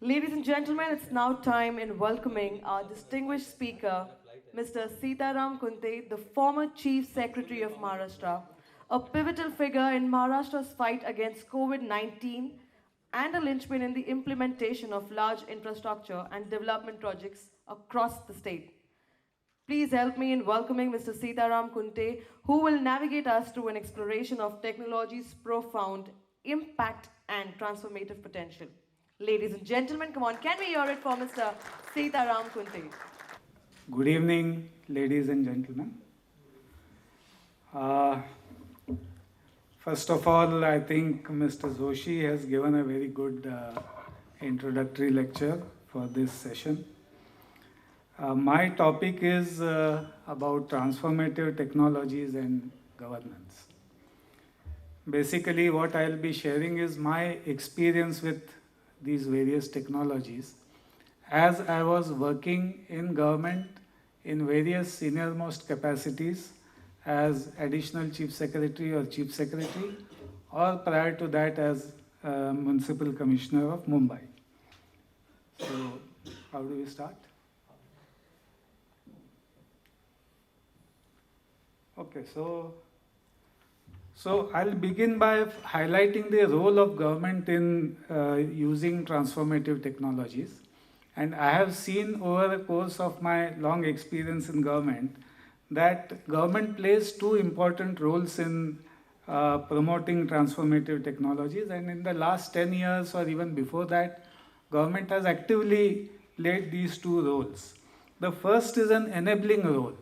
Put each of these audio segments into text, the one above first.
Ladies and gentlemen, it's now time in welcoming our distinguished speaker, Mr. Sitaram Kunte, the former Chief Secretary of Maharashtra, a pivotal figure in Maharashtra's fight against COVID-19 and a linchpin in the implementation of large infrastructure and development projects across the state. Please help me in welcoming Mr. Sitaram Kunte, who will navigate us through an exploration of technology's profound impact and transformative potential. Ladies and gentlemen, come on, can we hear it for Mr. Sitaram Kunte? Good evening, ladies and gentlemen. Uh, First of all, I think Mr. Joshi has given a very good introductory lecture for this session. My topic is about transformative technologies and governance. Basically, what I'll be sharing is my experience with these various technologies as I was working in government in various senior-most capacities as additional chief secretary or chief secretary, or prior to that as municipal commissioner of Mumbai. So, how do we start? Okay, so I'll begin by highlighting the role of government in using transformative technologies. And I have seen over the course of my long experience in government that government plays two important roles in promoting transformative technologies. And in the last 10 years or even before that, government has actively played these two roles. The first is an enabling role.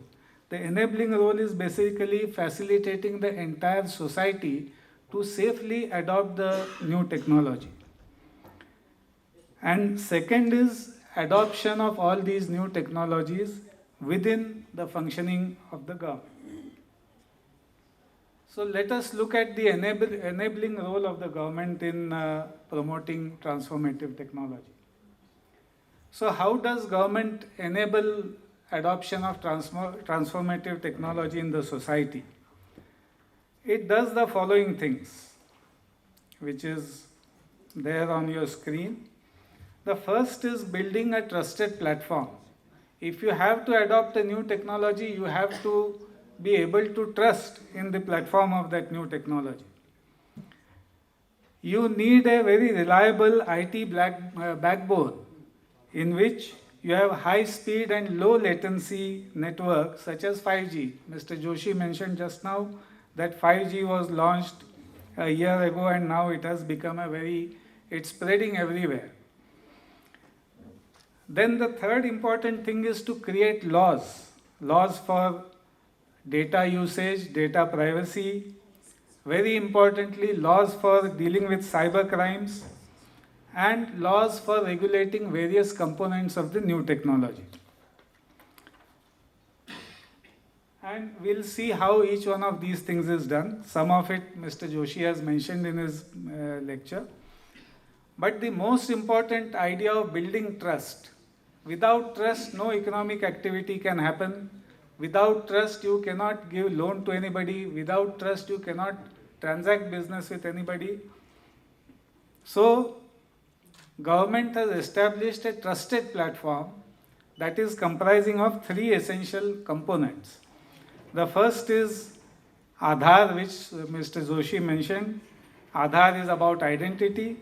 The enabling role is basically facilitating the entire society to safely adopt the new technology. And second is adoption of all these new technologies within the functioning of the government. So let us look at the enabling role of the government in promoting transformative technology. So how does government enable adoption of transformative technology in the society? It does the following things, which is there on your screen. The first is building a trusted platform. If you have to adopt a new technology, you have to be able to trust in the platform of that new technology. You need a very reliable IT backbone in which you have high speed and low latency networks such as 5G. Mr. Joshi mentioned just now that 5G was launched a year ago and now it has become it's spreading everywhere. Then the third important thing is to create laws for data usage, data privacy, very importantly, laws for dealing with cyber crimes, and laws for regulating various components of the new technology. And we'll see how each one of these things is done. Some of it Mr. Joshi has mentioned in his lecture. But the most important idea of building trust. Without trust, no economic activity can happen. Without trust, you cannot give loan to anybody. Without trust, you cannot transact business with anybody. So, government has established a trusted platform that is comprising of three essential components. The first is Aadhaar, which Mr. Joshi mentioned. Aadhaar is about identity.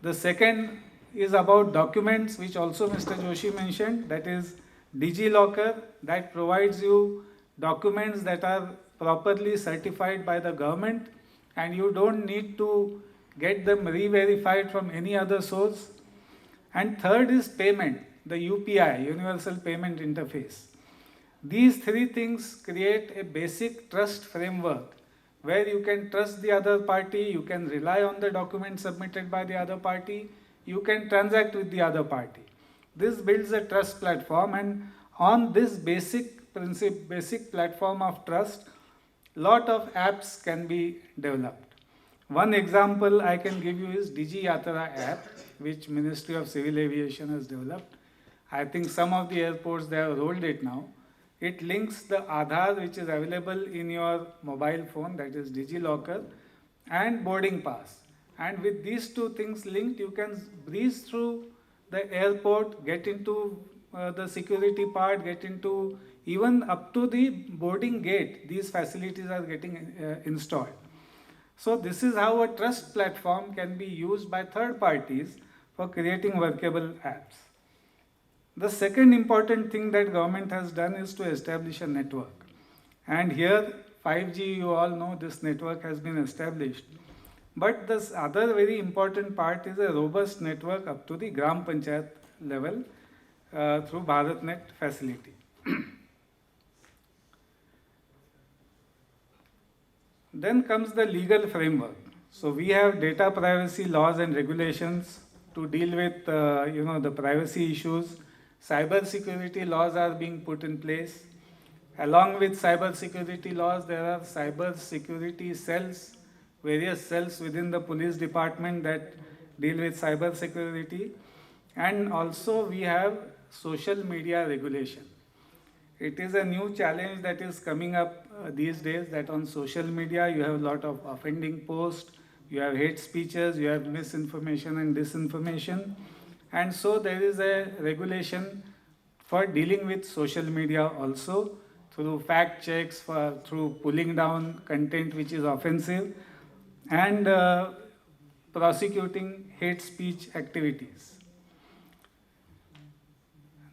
The second is about documents, which also Mr. Joshi mentioned, that is DigiLocker, that provides you documents that are properly certified by the government and you don't need to get them re-verified from any other source. And third is payment, the UPI, Universal Payment Interface. These three things create a basic trust framework where you can trust the other party, you can rely on the document submitted by the other party, you can transact with the other party. This builds a trust platform, and on this basic platform of trust, lot of apps can be developed. One example I can give you is Digi Yatra app, which Ministry of Civil Aviation has developed. I think some of the airports, they have rolled it now. It links the Aadhaar, which is available in your mobile phone, that is DigiLocker, and boarding pass. And with these two things linked, you can breeze through the airport, get into the security part, get into even up to the boarding gate. These facilities are getting installed. So this is how a trust platform can be used by third parties for creating workable apps. The second important thing that government has done is to establish a network. And here 5G, you all know this network has been established. But this other very important part is a robust network up to the Gram Panchayat level through BharatNet facility. Then comes the legal framework. So we have data privacy laws and regulations to deal with the privacy issues. Cyber security laws are being put in place. Along with cyber security laws, there are cyber security cells, various cells within the police department that deal with cyber security. And also we have social media regulation. It is a new challenge that is coming up these days, that on social media you have a lot of offending posts, you have hate speeches, you have misinformation and disinformation. And so there is a regulation for dealing with social media also, through fact checks, through pulling down content which is offensive, and prosecuting hate speech activities.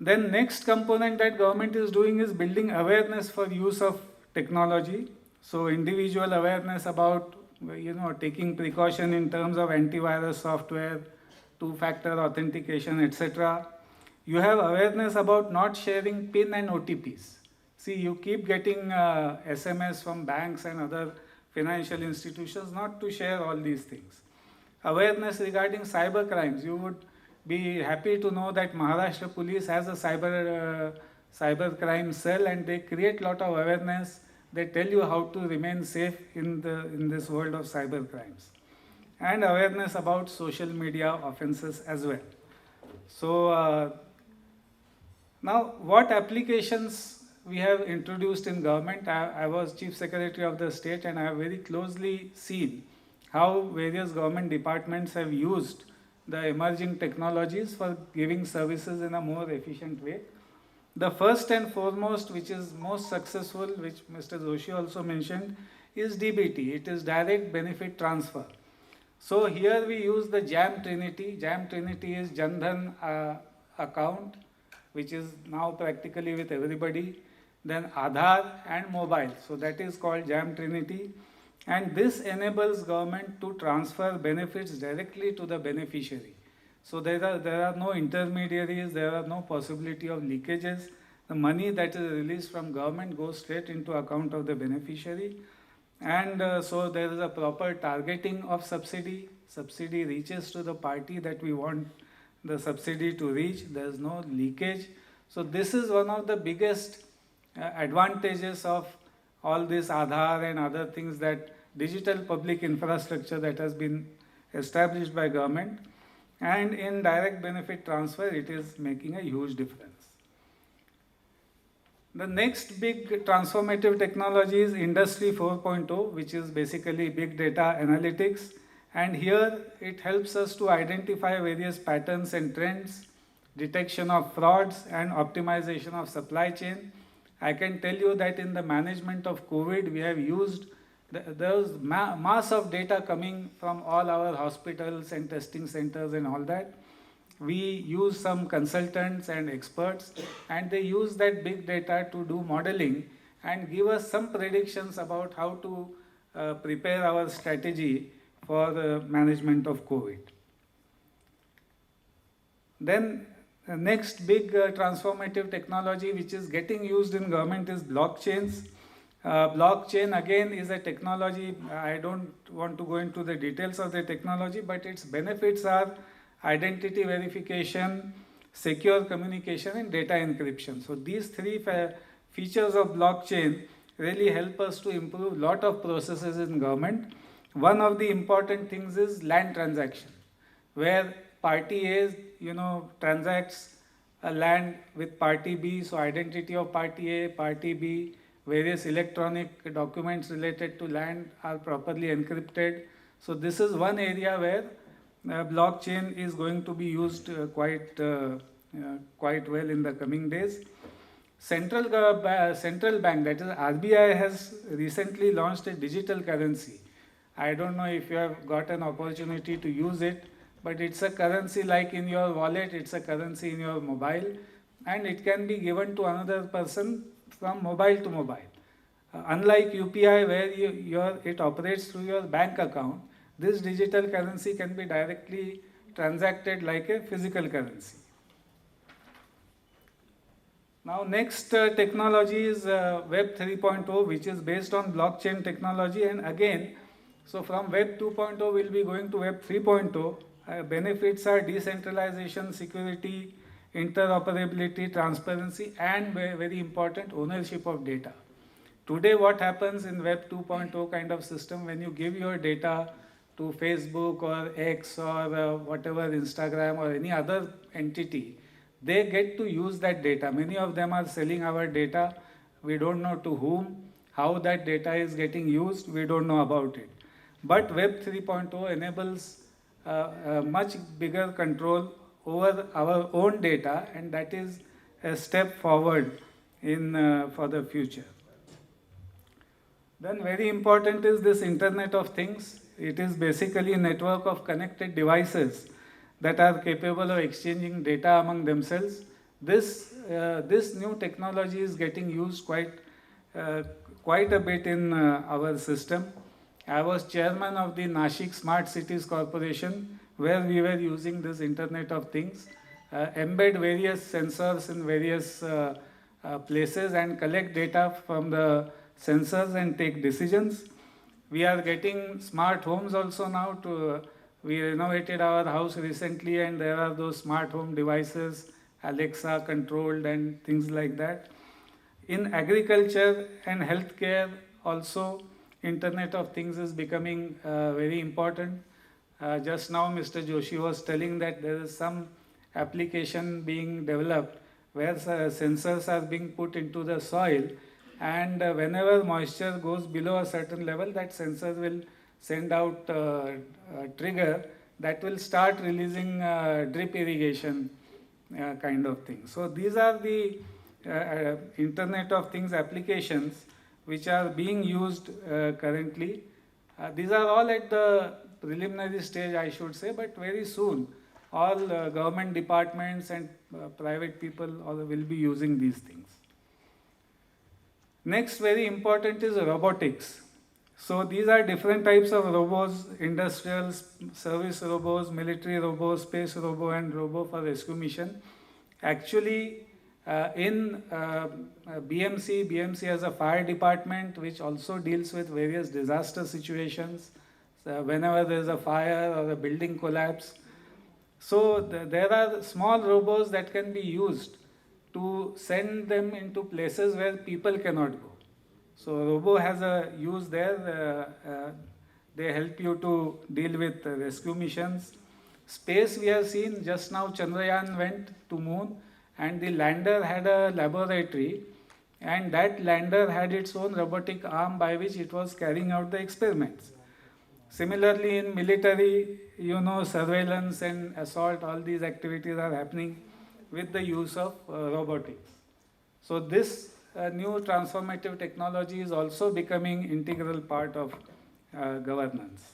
Then next component that government is doing is building awareness for use of technology. So individual awareness about taking precaution in terms of antivirus software, two-factor authentication, etc. You have awareness about not sharing PIN and OTPs. See, you keep getting SMS from banks and other financial institutions not to share all these things. Awareness regarding cyber crimes. You would be happy to know that Maharashtra Police has a cyber crime cell, and they create a lot of awareness. They tell you how to remain safe in this world of cyber crimes. And awareness about social media offenses as well. So now what applications we have introduced in government? I was Chief Secretary of the state, and I have very closely seen how various government departments have used the emerging technologies for giving services in a more efficient way. The first and foremost, which is most successful, which Mr. Joshi also mentioned, is DBT. It is direct benefit transfer. So here we use the JAM Trinity. JAM Trinity is Jan Dhan account, which is now practically with everybody. Then Aadhaar and mobile. So that is called JAM Trinity. And this enables government to transfer benefits directly to the beneficiary. So there are no intermediaries, there are no possibility of leakages. The money that is released from government goes straight into account of the beneficiary. And so there is a proper targeting of subsidy. Subsidy reaches to the party that we want the subsidy to reach. There is no leakage. So this is one of the biggest advantages of all this Aadhaar and other things, that digital public infrastructure that has been established by government. And in direct benefit transfer, it is making a huge difference. The next big transformative technology is Industry 4.0, which is basically big data analytics. And here it helps us to identify various patterns and trends, detection of frauds, and optimization of supply chain. I can tell you that in the management of COVID, we have used there was mass of data coming from all our hospitals and testing centers and all that. We use some consultants and experts, and they use that big data to do modeling and give us some predictions about how to prepare our strategy for the management of COVID. Then the next big transformative technology which is getting used in government is blockchains. Blockchain again is a technology. I don't want to go into the details of the technology, but its benefits are identity verification, secure communication, and data encryption. So these three features of blockchain really help us to improve a lot of processes in government. One of the important things is land transaction, where party A transacts a land with party B, so identity of party A, party B, various electronic documents related to land are properly encrypted. So this is one area where blockchain is going to be used quite well in the coming days. Central bank, that is RBI, has recently launched a digital currency. I don't know if you have got an opportunity to use it, but it's a currency like in your wallet, it's a currency in your mobile, and it can be given to another person from mobile to mobile. Unlike UPI, where it operates through your bank account, this digital currency can be directly transacted like a physical currency. Now, next technology is Web 3.0, which is based on blockchain technology. And again, so from Web 2.0, we'll be going to Web 3.0. Benefits are decentralization, security, interoperability, transparency, and very important, ownership of data. Today, what happens in Web 2.0 kind of system, when you give your data to Facebook or X or whatever, Instagram or any other entity, they get to use that data. Many of them are selling our data. We don't know to whom, how that data is getting used, we don't know about it. But Web 3.0 enables a much bigger control over our own data, and that is a step forward for the future. Then very important is this Internet of Things. It is basically a network of connected devices that are capable of exchanging data among themselves. This new technology is getting used quite a bit in our system. I was chairman of the Nashik Smart Cities Corporation, where we were using this Internet of Things, embed various sensors in various places and collect data from the sensors and take decisions. We are getting smart homes also now. We renovated our house recently, and there are those smart home devices, Alexa controlled and things like that. In agriculture and healthcare also, Internet of Things is becoming very important. Just now Mr. Joshi was telling that there is some application being developed where sensors are being put into the soil, and whenever moisture goes below a certain level, that sensor will send out a trigger that will start releasing drip irrigation kind of thing. So these are the Internet of Things applications which are being used currently. These are all at the preliminary stage, I should say, but very soon all government departments and private people all will be using these things. Next, very important is robotics. So these are different types of robots: industrial, service robots, military robots, space robo, and robo for rescue mission. Actually, in BMC has a fire department which also deals with various disaster situations. So whenever there is a fire or a building collapse, so there are small robots that can be used to send them into places where people cannot go. So robo has a use there. They help you to deal with rescue missions. Space, we have seen just now Chandrayaan went to moon, and the lander had a laboratory, and that lander had its own robotic arm by which it was carrying out the experiments. Similarly, in military, surveillance and assault, all these activities are happening with the use of robotics. So this new transformative technology is also becoming integral part of governance.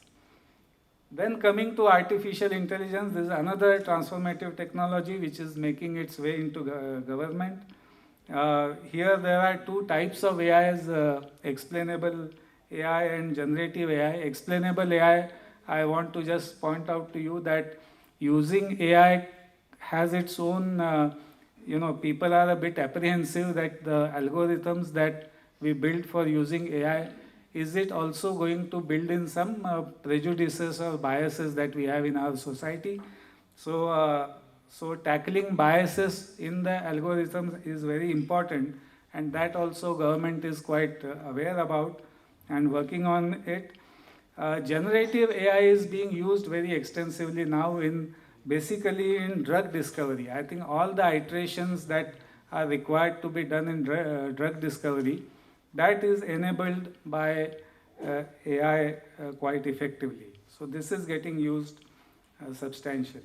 Then coming to artificial intelligence, this is another transformative technology which is making its way into government. Here there are two types of AIs, explainable AI and generative AI. Explainable AI, I want to just point out to you that using AI has its own, people are a bit apprehensive that the algorithms that we build for using AI, is it also going to build in some prejudices or biases that we have in our society? So tackling biases in the algorithms is very important, and that also government is quite aware about and working on it. Generative AI is being used very extensively now basically in drug discovery. I think all the iterations that are required to be done in drug discovery, that is enabled by AI quite effectively. So this is getting used substantially.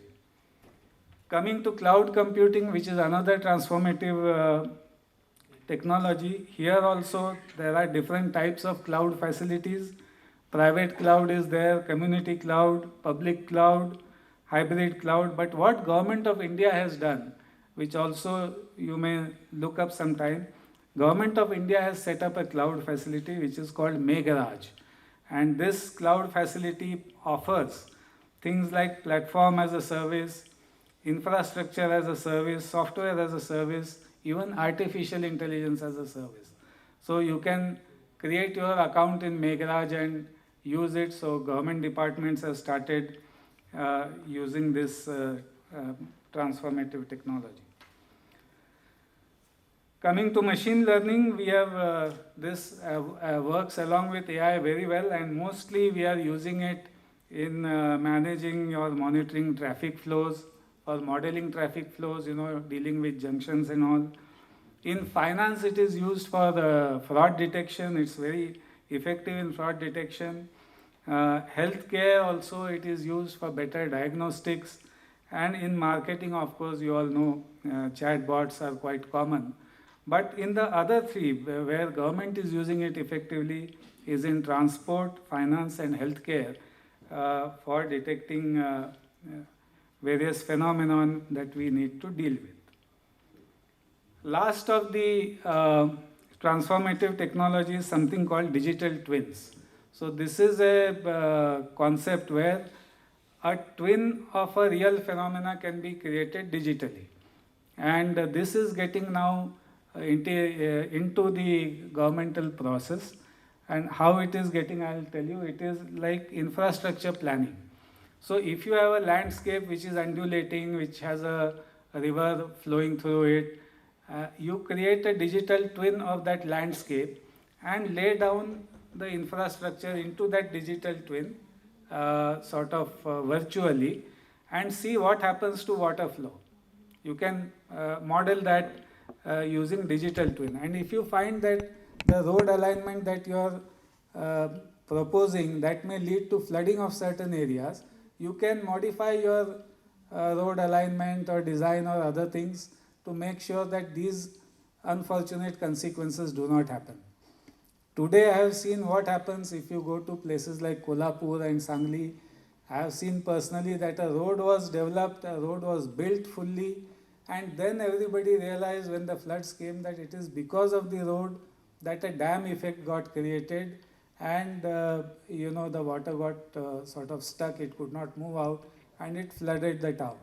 Coming to cloud computing, which is another transformative technology, here also there are different types of cloud facilities. Private cloud is there, community cloud, public cloud, hybrid cloud. But what Government of India has done, which also you may look up sometime, Government of India has set up a cloud facility which is called Meghraj. And this cloud facility offers things like platform as a service, infrastructure as a service, software as a service, even artificial intelligence as a service. So you can create your account in Meghraj and use it. So government departments have started using this transformative technology. Coming to machine learning, we have this works along with AI very well, and mostly we are using it in managing or monitoring traffic flows or modeling traffic flows, dealing with junctions and all. In finance, it is used for fraud detection. It's very effective in fraud detection. Healthcare also, it is used for better diagnostics. And in marketing, of course, you all know chatbots are quite common. But in the other three, where government is using it effectively, is in transport, finance, and healthcare for detecting various phenomenon that we need to deal with. Last of the transformative technology is something called digital twins. So this is a concept where a twin of a real phenomena can be created digitally. And this is getting now into the governmental process. And how it is getting, I'll tell you, it is like infrastructure planning. So if you have a landscape which is undulating, which has a river flowing through it, you create a digital twin of that landscape and lay down the infrastructure into that digital twin, virtually, and see what happens to water flow. You can model that using digital twin. And if you find that the road alignment that you are proposing that may lead to flooding of certain areas, you can modify your road alignment or design or other things to make sure that these unfortunate consequences do not happen. Today I have seen what happens if you go to places like Kolhapur and Sangli. I have seen personally that a road was developed, a road was built fully, and then everybody realized when the floods came that it is because of the road that a dam effect got created, and the water got sort of stuck, it could not move out, and it flooded the town.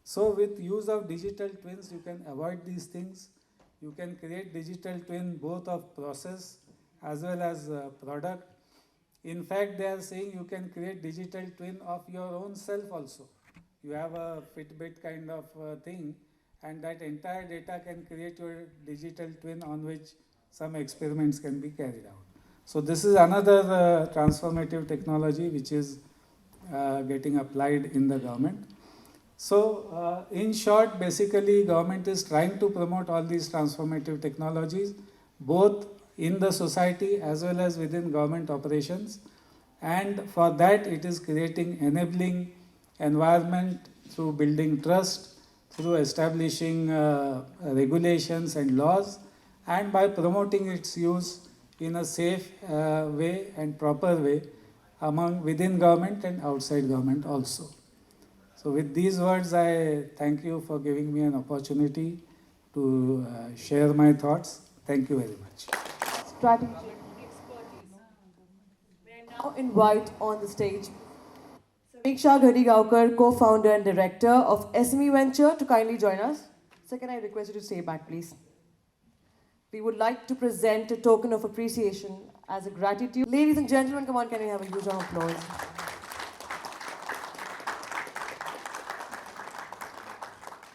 So with use of digital twins, you can avoid these things. You can create digital twin both of process as well as product. In fact, they are saying you can create digital twin of your own self also. You have a Fitbit kind of thing, and that entire data can create your digital twin on which some experiments can be carried out. So this is another transformative technology which is getting applied in the government. So in short, basically government is trying to promote all these transformative technologies, both in the society as well as within government operations. And for that it is creating enabling environment through building trust, through establishing regulations and laws, and by promoting its use in a safe way and proper way within government and outside government also. So with these words, I thank you for giving me an opportunity to share my thoughts. Thank you very much. Strategy, expertise. May I now invite on the stage Samiksha Ghadigaonkar, co-founder and director of SME Venture, to kindly join us. Sir, can I request you to stay back, please? We would like to present a token of appreciation as a gratitude. Ladies and gentlemen, come on, can we have a huge round of applause?